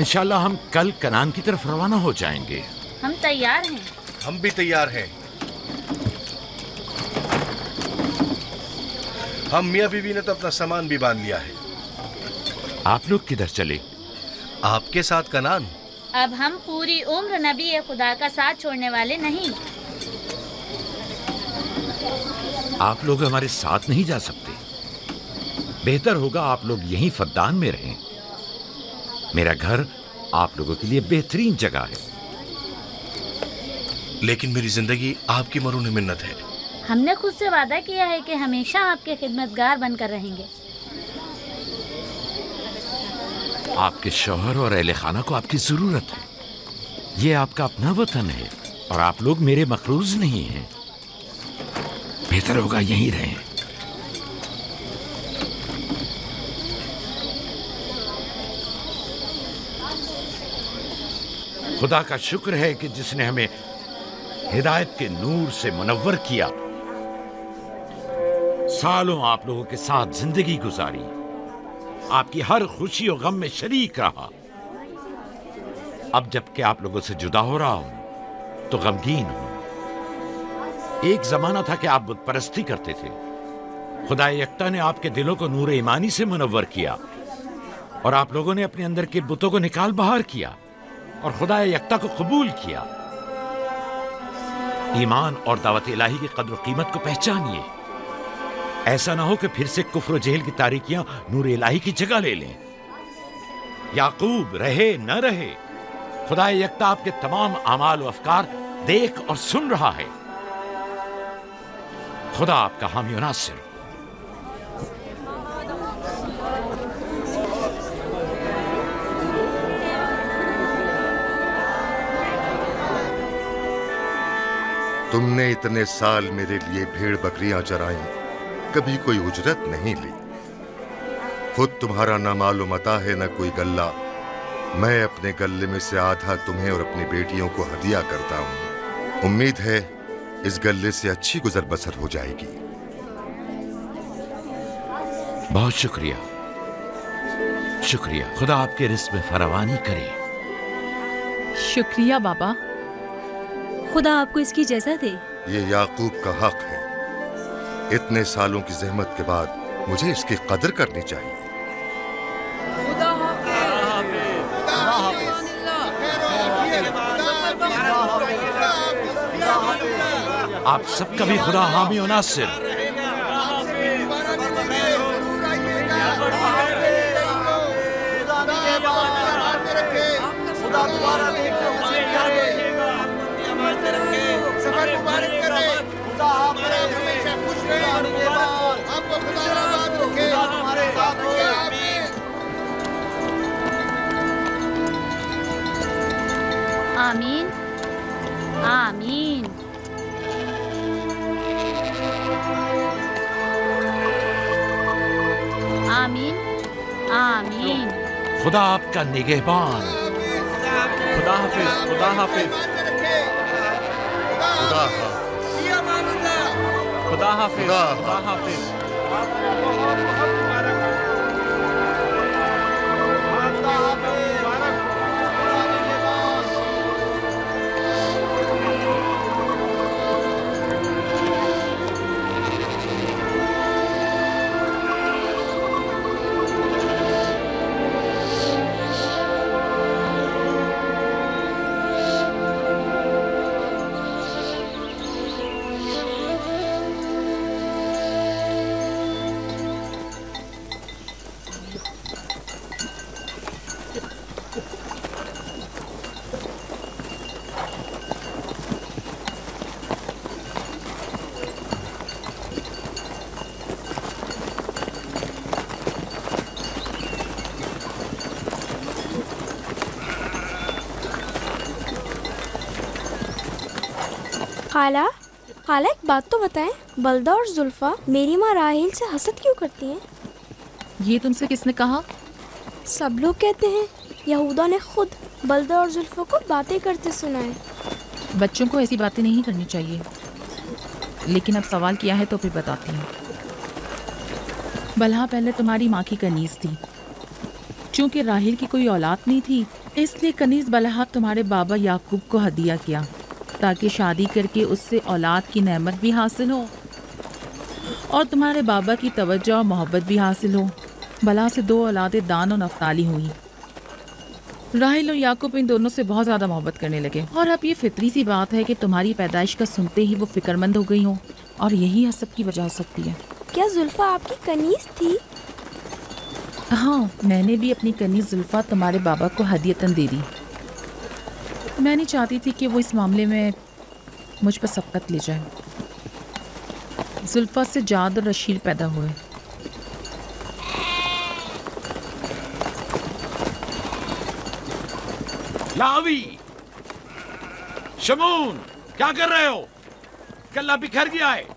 इंशाल्लाह हम कल कनान की तरफ रवाना हो जाएंगे। हम तैयार हैं। हम भी तैयार हैं। हम मियाँ बीवी ने तो अपना सामान भी बांध लिया है। आप लोग किधर चले? आपके साथ कनान। अब हम पूरी उम्र नबी खुदा का साथ छोड़ने वाले नहीं। आप लोग हमारे साथ नहीं जा सकते। बेहतर होगा आप लोग यहीं फद्दान में रहें। मेरा घर आप लोगों के लिए बेहतरीन जगह है। लेकिन मेरी जिंदगी आपकी मरून मिन्नत है। हमने खुद से वादा किया है कि हमेशा आपके खिदमतगार बनकर रहेंगे। आपके शौहर और अहले खाना को आपकी जरूरत है। ये आपका अपना वतन है और आप लोग मेरे मखरूज नहीं हैं। बेहतर होगा यहीं रहें। खुदा का शुक्र है कि जिसने हमें हिदायत के नूर से मुनव्वर किया। सालों आप लोगों के साथ जिंदगी गुजारी, आपकी हर खुशी और गम में शरीक रहा। अब जबकि आप लोगों से जुदा हो रहा हूं तो गमगीन हूं। एक जमाना था कि आप बुत परस्ती करते थे। खुदा यकता ने आपके दिलों को नूर ईमानी से मुनव्वर किया और आप लोगों ने अपने अंदर के बुतों को निकाल बाहर किया और खुदा यकता को कबूल किया। ईमान और दावत इलाही की कद्र कीमत को पहचानिए। ऐसा ना हो कि फिर से कुफ्र जेल की तारीकियां नूर इलाही की जगह ले लें। याकूब रहे न रहे, खुदा यकता आपके तमाम आमाल व अफकार देख और सुन रहा है। खुदा आपका हामी और नासिर। तुमने इतने साल मेरे लिए भेड़ बकरियां चराई, कभी कोई उजरत नहीं ली। खुद तुम्हारा ना मालूम अता है न कोई गल्ला। मैं अपने गल्ले में से आधा तुम्हें और अपनी बेटियों को हदिया करता हूं। उम्मीद है इस गल्ले से अच्छी गुजर बसर हो जाएगी। बहुत शुक्रिया, शुक्रिया। खुदा आपके रिज़्क़ में फरावानी करे। शुक्रिया बाबा। खुदा आपको इसकी जज़ा दे। ये याकूब का हक है। इतने सालों की ज़हमत के बाद मुझे इसकी कदर करनी चाहिए। आप सबका भी खुदा हामी और नासिर। आमीन आमीन। आमीन आमीन। खुदा आपका निगहबान। खुदा हाफिज, खुदा हाफिज, खुदा हाफिज, खुदा हाफिज, खुदा हाफिज। खाला, खाला एक बात तो बताएं, बल्दा और जुल्फा मेरी माँ राहेल से हसद क्यों करती हैं? ये तुमसे किसने कहा? सब लोग कहते हैं यहूदा ने खुद बल्दा और जुल्फा को बातें करते सुना है। बच्चों को ऐसी बातें नहीं करनी चाहिए, लेकिन अब सवाल किया है तो फिर बताती हूँ। बल्हा पहले तुम्हारी माँ की कनीज थी, चूंकि राहिल की कोई औलाद नहीं थी, इसलिए कनीज बलहा तुम्हारे बाबा याकूब को हदिया किया ताकि शादी करके उससे औलाद की नेमत भी हासिल हो और तुम्हारे बाबा की तवज्जो और मोहब्बत भी हासिल हो। बला से 2 औलादें दान और नफ्ताली हुई। राहिल और याकूब इन दोनों से बहुत ज़्यादा मोहब्बत करने लगे और अब ये फितरी सी बात है कि तुम्हारी पैदाइश का सुनते ही वो फिक्रमंद हो गई हो और यही हसब की वजह हो सकती है। क्या जुल्फा आपकी कनीज थी? हाँ, मैंने भी अपनी कनीज जुल्फा तुम्हारे बाबा को हदियतन दे दी। मैं नहीं चाहती थी कि वो इस मामले में मुझ पर सबकत ले जाए। जुल्फा से जाद और रशीद पैदा हुए। लावी, शमून, क्या कर रहे हो? कल्ला बिखर गया है।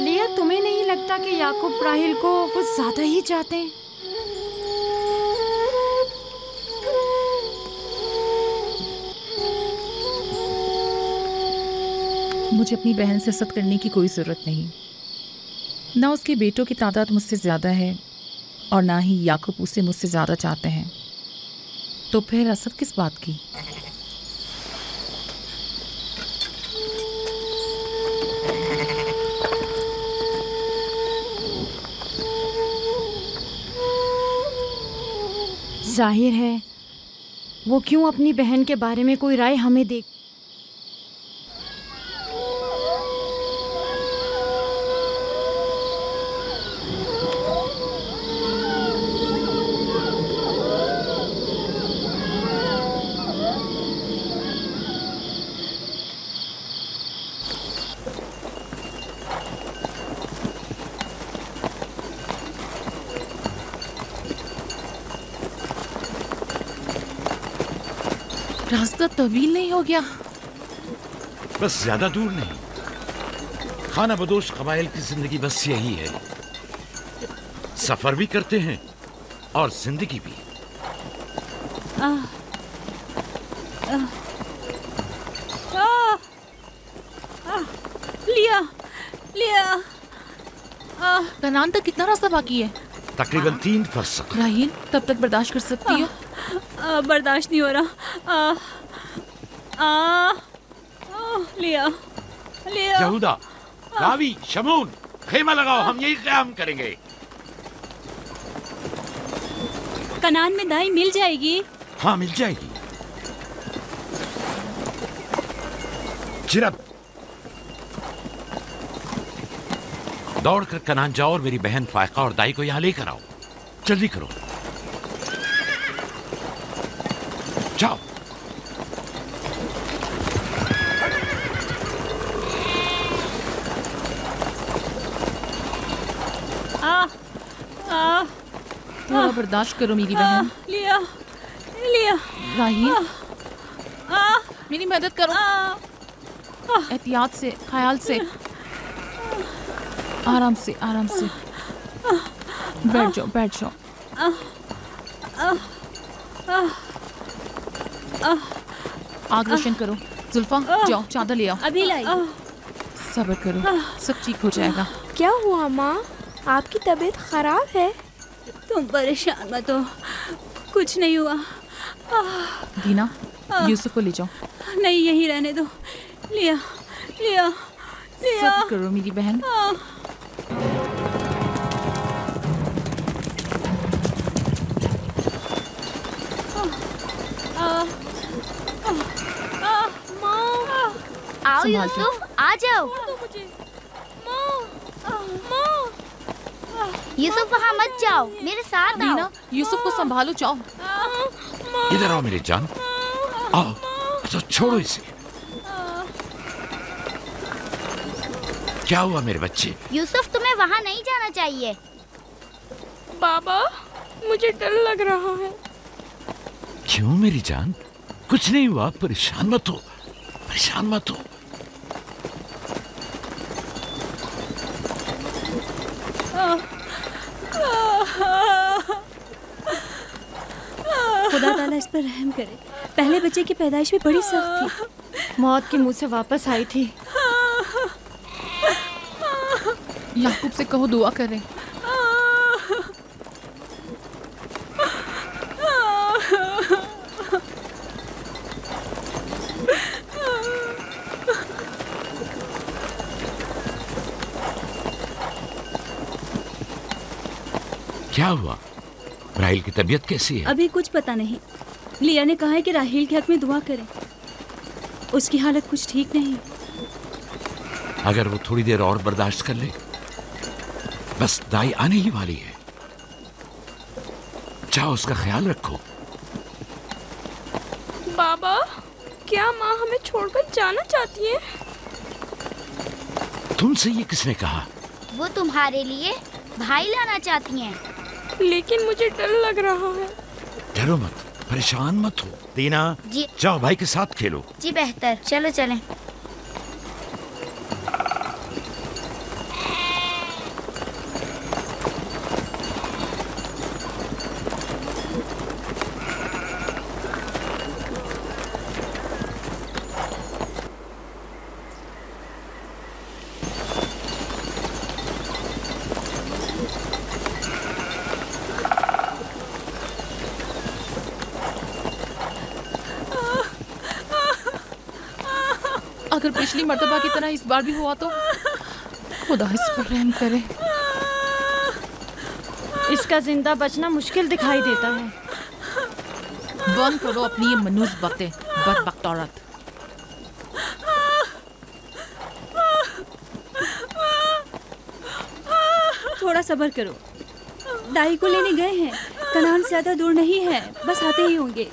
लिया, तुम्हें नहीं लगता कि याकूब राहिल को कुछ ज्यादा ही चाहते हैं? मुझे अपनी बहन से हसद करने की कोई ज़रूरत नहीं। ना उसके बेटों की तादाद मुझसे ज़्यादा है और ना ही याकूब उसे मुझसे ज़्यादा चाहते हैं, तो फिर हसद किस बात की? जाहिर है वो क्यों अपनी बहन के बारे में कोई राय हमें दे। रास्ता तवील नहीं हो गया? बस ज्यादा दूर नहीं। खाना बदोश कबाइल की जिंदगी बस यही है, सफर भी करते हैं और जिंदगी भी। लिया, लिया। कनान तक कितना रास्ता बाकी है? तकरीबन 3 फरसख। राहिल, तब तक बर्दाश्त कर सकती हो? बर्दाश्त नहीं हो रहा। लिया, लिया। यहूदा, रावी, शमून, खेमा लगाओ, हम यही क़याम करेंगे। कनान में दाई मिल जाएगी? हाँ, मिल जाएगी। चिरब, दौड़ कर कनान जाओ और मेरी बहन फायका और दाई को यहाँ लेकर आओ। जल्दी करो, जाओ। थोड़ा बर्दाश्त करो मेरी बहन। लिया, लिया। राहिल, मेरी मदद करो। एहतियात से, ख्याल से, आराम से, आराम से। बैठ जाओ, बैठ जाओ। आग रोशन करो। जुल्फा, जाओ चादर ले आओ। अभी लाई। सब्र करो, सब ठीक हो जाएगा। क्या हुआ माँ? आपकी तबीयत खराब है? तुम परेशान मत हो, कुछ नहीं हुआ। दीना, यूसुफ को ले जाओ। नहीं, यही रहने दो। लिया, लिया, लिया। सब्र करो मेरी बहन। आओ संभाल के। यूसुफ, आ जाओ। यूसुफ वहाँ मत जाओ, मेरे साथ आओ। दीना, यूसुफ को संभालो, जाओ। इधर आओ मेरी जान, आओ। अच्छा छोड़ो इसे। क्या हुआ मेरे बच्चे? यूसुफ, तुम्हें वहाँ नहीं जाना चाहिए। बाबा, मुझे डर लग रहा है। क्यों मेरी जान? कुछ नहीं हुआ, परेशान मत हो, परेशान मत हो। खुदा ताला इस पर रहम करे। पहले बच्चे की पैदाइश भी बड़ी सख्त थी। मौत के मुंह से वापस आई थी। याकूब से कहो दुआ करें। क्या हुआ? राहिल की तबीयत कैसी है? अभी कुछ पता नहीं। लिया ने कहा है कि राहील के हक में दुआ करें। उसकी हालत कुछ ठीक नहीं। अगर वो थोड़ी देर और बर्दाश्त कर ले, बस दाई आने ही वाली है। जाओ, उसका ख्याल रखो। बाबा, क्या माँ हमें छोड़कर जाना चाहती है? तुमसे ये किसने कहा? वो तुम्हारे लिए भाई लाना चाहती हैं। लेकिन मुझे डर लग रहा है। डरो मत, परेशान मत हो। दीना, जी। जाओ भाई के साथ खेलो। जी बेहतर, चलो चलें। अगर पिछली मर्तबा की तरह इस बार भी हुआ तो खुदा इस पर रहम करे। इसका जिंदा बचना मुश्किल दिखाई देता है। बंद करो अपनी ये मनूस बातें, बदबख्त औरत। थोड़ा सब्र करो। दाई को लेने गए हैं। कनान ज्यादा दूर नहीं है, बस आते ही होंगे।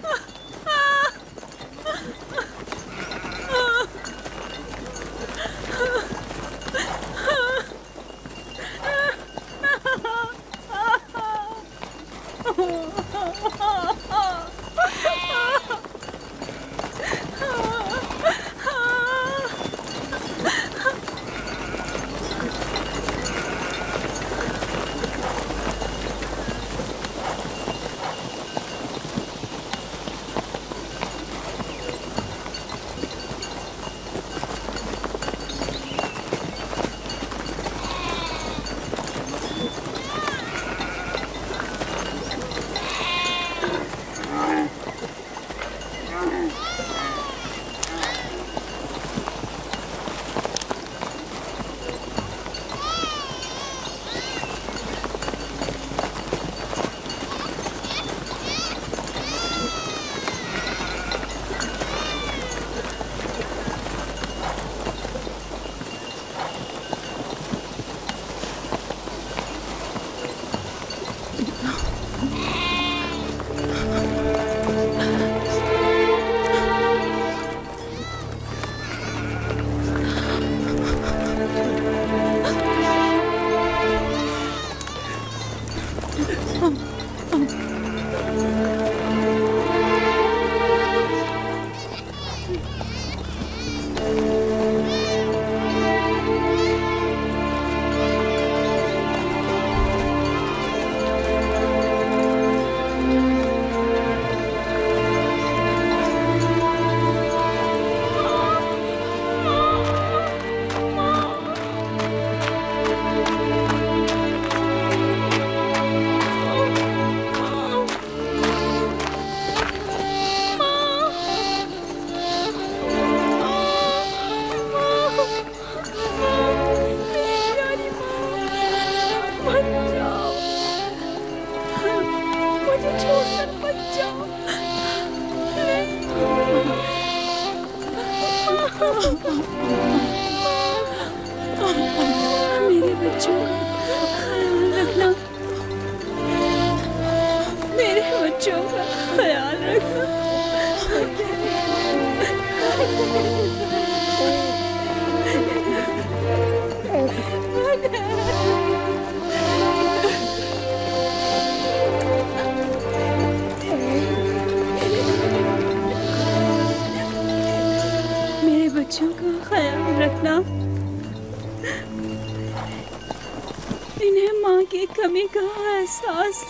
कमी का एहसास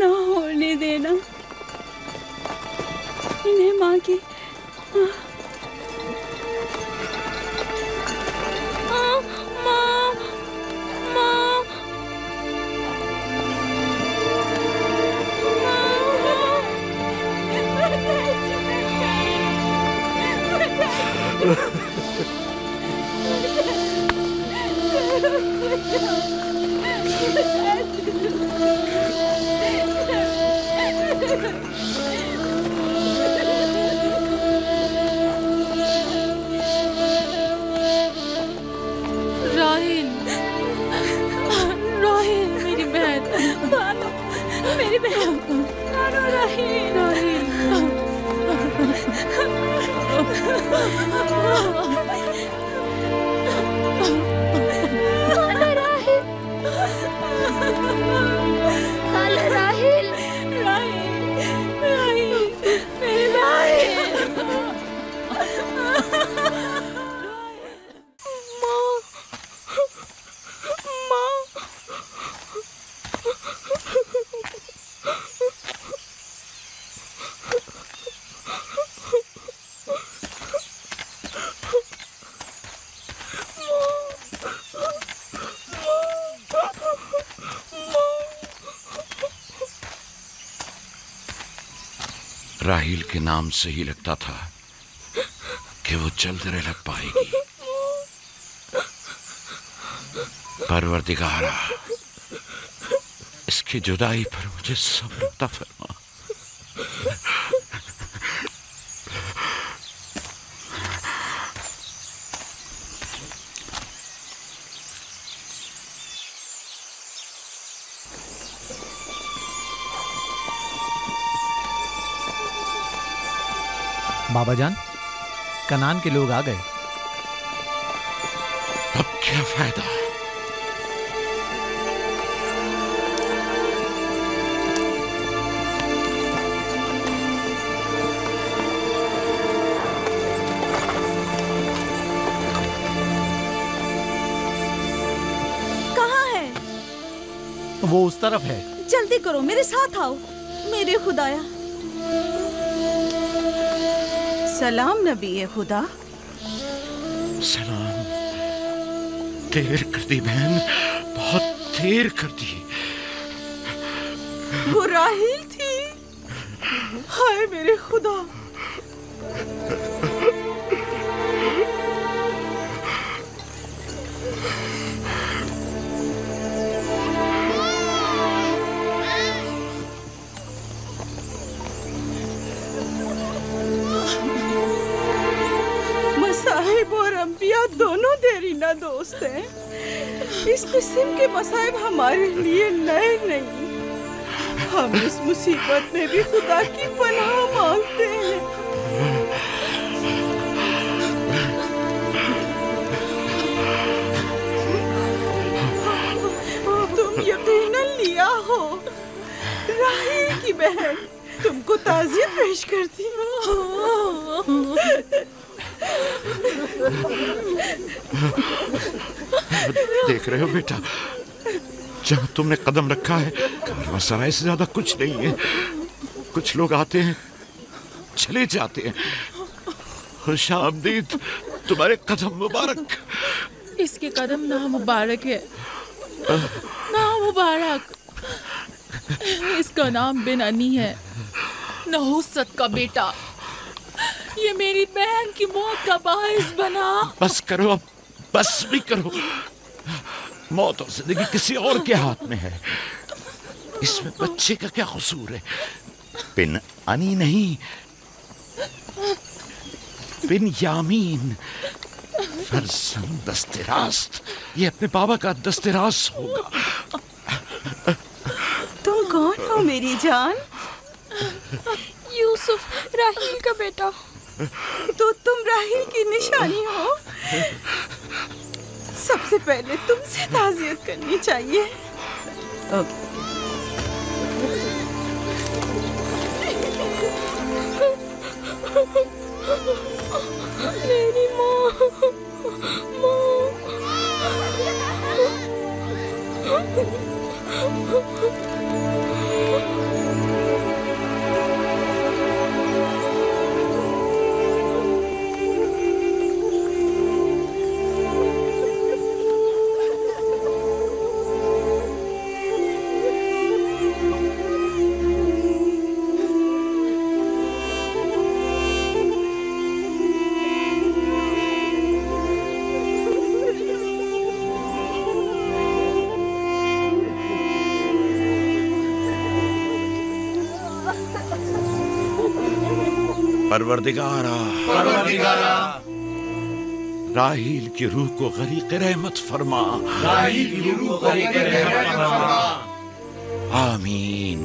ना होने देना। इन्हें माँ की राहील के नाम से ही लगता था कि वो जल्द रह पाएगी। परवरदिगारा, इसकी जुदाई पर मुझे सब्र अता फरमा। बाबा जान, कनान के लोग आ गए। अब क्या फायदा? कहाँ है? वो उस तरफ है। जल्दी करो, मेरे साथ आओ। मेरे खुदाया। सलाम नबी खुदा। सलाम। देर कर दी बहन, बहुत देर कर दी। वो राहील थी। हाय मेरे खुदा। मसाहिब और अंबिया दोनों देरीना दोस्त हैं। इस किस्म के मसाइब हमारे लिए नए नहीं। हम इस मुसीबत में भी खुदा की पनाह मांगते हैं। तुम यकीनन लिया हो। राहील की बहन तुमको ताज़ियत पेश करती हूँ। देख रहे हो बेटा, जहाँ तुमने कदम रखा है कारवांसराय से ज्यादा कुछ नहीं है। कुछ लोग आते हैं, चले जाते हैं। खुशामदीद तुम्हारे कदम मुबारक। इसके कदम ना मुबारक है, ना मुबारक। इसका नाम बिन अनी है, नहुसत का बेटा। ये मेरी बहन की मौत का बाइस बना। बस करो अब, बस भी करो। मौत और जिंदगी किसी और के हाथ में है। इसमें बच्चे का क्या कसूर है? बिन अनी नहीं, बिन यामीन। फर्जंद दस्तरास्त। ये अपने बाबा का दस्तरास होगा। तुम कौन हो मेरी जान? यूसुफ, राहील का बेटा। तो तुम राहील की निशानी हो। सबसे पहले तुमसे ताज़ियत करनी चाहिए। मेरी माँ। परवरदिगारा राहील की रूह को गरीक़ रहमत फरमा। आमीन।